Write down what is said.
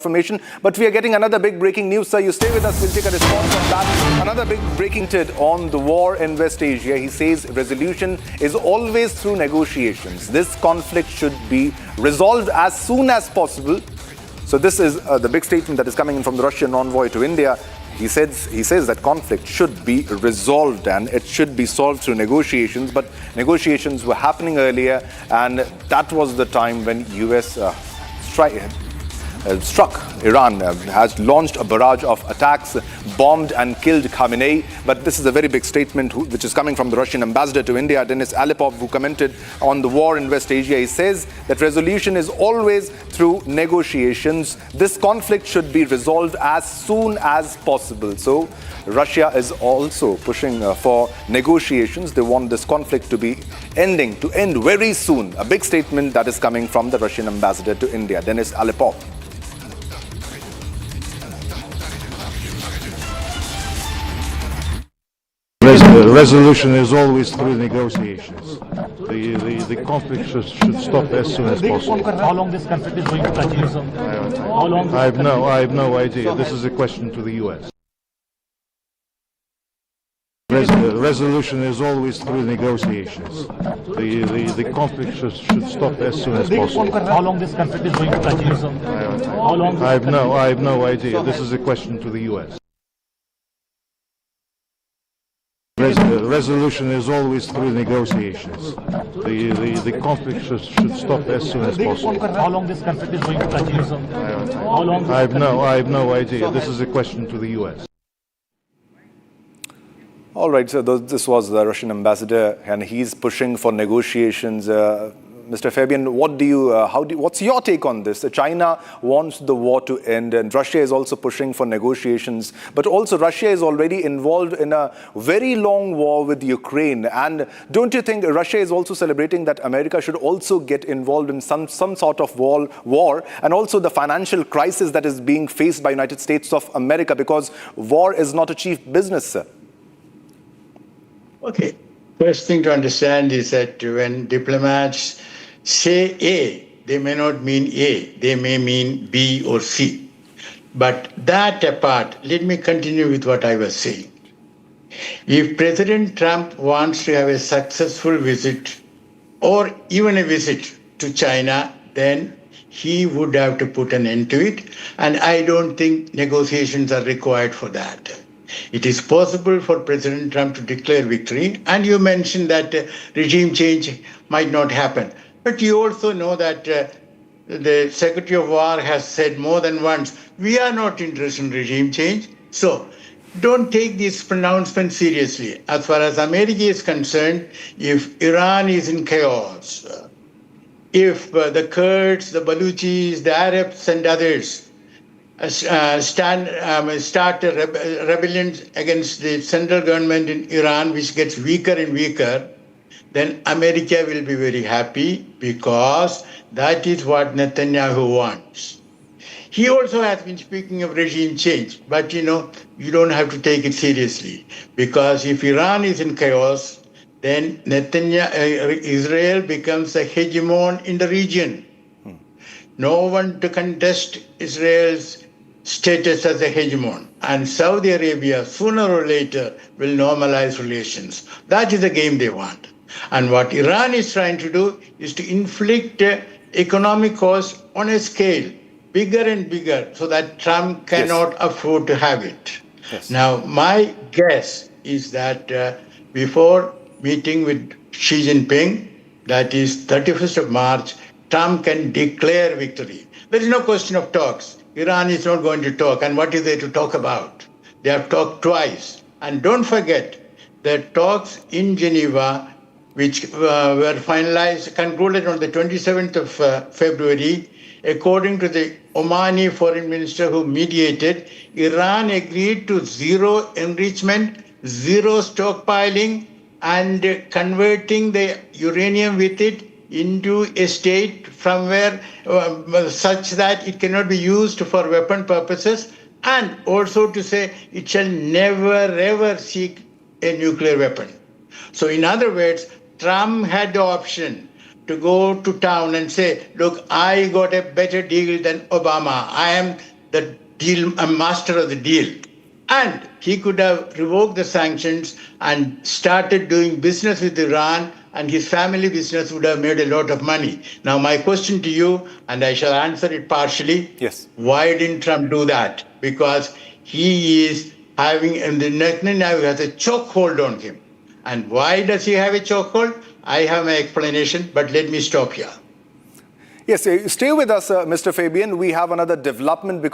information, but we are getting another big breaking news, sir. You stay with us, we'll take a response on that. Another big breaking on the war in West Asia. He says resolution is always through negotiations. This conflict should be resolved as soon as possible. So this is the big statement that is coming in from the Russian envoy to India. He says that conflict should be resolved and it should be solved through negotiations, but negotiations were happening earlier, and that was the time when US struck Iran, has launched a barrage of attacks, bombed and killed Khamenei. But this is a very big statement which is coming from the Russian ambassador to India, Denis Alipov, who commented on the war in West Asia. He says that resolution is always through negotiations. This conflict should be resolved as soon as possible. So Russia is also pushing for negotiations. They want this conflict to end very soon. A big statement that is coming from the Russian ambassador to India, Denis Alipov. Resolution is always through negotiations. The conflict should stop as soon as possible. How long this conflict is going to continue, sir? How long? I have no idea. This is a question to the US. Resolution is always through negotiations. The conflict should stop as soon as possible. How long this conflict is going to continue, sir? How long? I have no idea. This is a question to the US. Resolution is always through negotiations. The conflict should stop as soon as possible. How long this conflict is going to continue, sir? How long? I have no idea. This is a question to the US. All right, so this was the Russian ambassador, and he's pushing for negotiations. Mr. Fabian, what's your take on this? China wants the war to end, and Russia is also pushing for negotiations. But also, Russia is already involved in a very long war with Ukraine. And don't you think Russia is also celebrating that America should also get involved in some sort of war, and also the financial crisis that is being faced by United States of America, because war is not a cheap business, sir? Okay. First thing to understand is that when diplomats say A, they may not mean A. They may mean B or C. But that apart, let me continue with what I was saying. If President Trump wants to have a successful visit or even a visit to China, then he would have to put an end to it. And I don't think negotiations are required for that. It is possible for President Trump to declare victory. And you mentioned that regime change might not happen. But you also know that the Secretary of War has said more than once, we are not interested in regime change. So don't take this pronouncement seriously. As far as America is concerned, if Iran is in chaos, if the Kurds, the Baluchis, the Arabs and others start a rebellion against the central government in Iran, which gets weaker and weaker, then America will be very happy, because that is what Netanyahu wants. He also has been speaking of regime change, but you don't have to take it seriously, because if Iran is in chaos, then Israel becomes a hegemon in the region. No one to contest Israel's status as a hegemon. And Saudi Arabia, sooner or later, will normalize relations. That is the game they want. And what Iran is trying to do is to inflict economic costs on a scale bigger and bigger, so that Trump cannot afford to have it. Yes. Now, my guess is that before meeting with Xi Jinping, that is 31st of March, Trump can declare victory. There is no question of talks. Iran is not going to talk. And what is there to talk about? They have talked twice. And don't forget, the talks in Geneva, which were concluded on the 27th of February, according to the Omani foreign minister who mediated, Iran agreed to zero enrichment, zero stockpiling, and converting the uranium with it into a state from where such that it cannot be used for weapon purposes, and also to say it shall never ever seek a nuclear weapon. So in other words, Trump had the option to go to town and say, look, I got a better deal than Obama. I am the deal, a master of the deal. And he could have revoked the sanctions and started doing business with Iran, and his family business would have made a lot of money. Now, my question to you, and I shall answer it partially. Yes. Why didn't Trump do that? Because he is having, and the Netanyahu has a chokehold on him. And why does he have a chokehold? I have my explanation, but let me stop here. Yes, stay with us, Mr. Fabian. We have another development because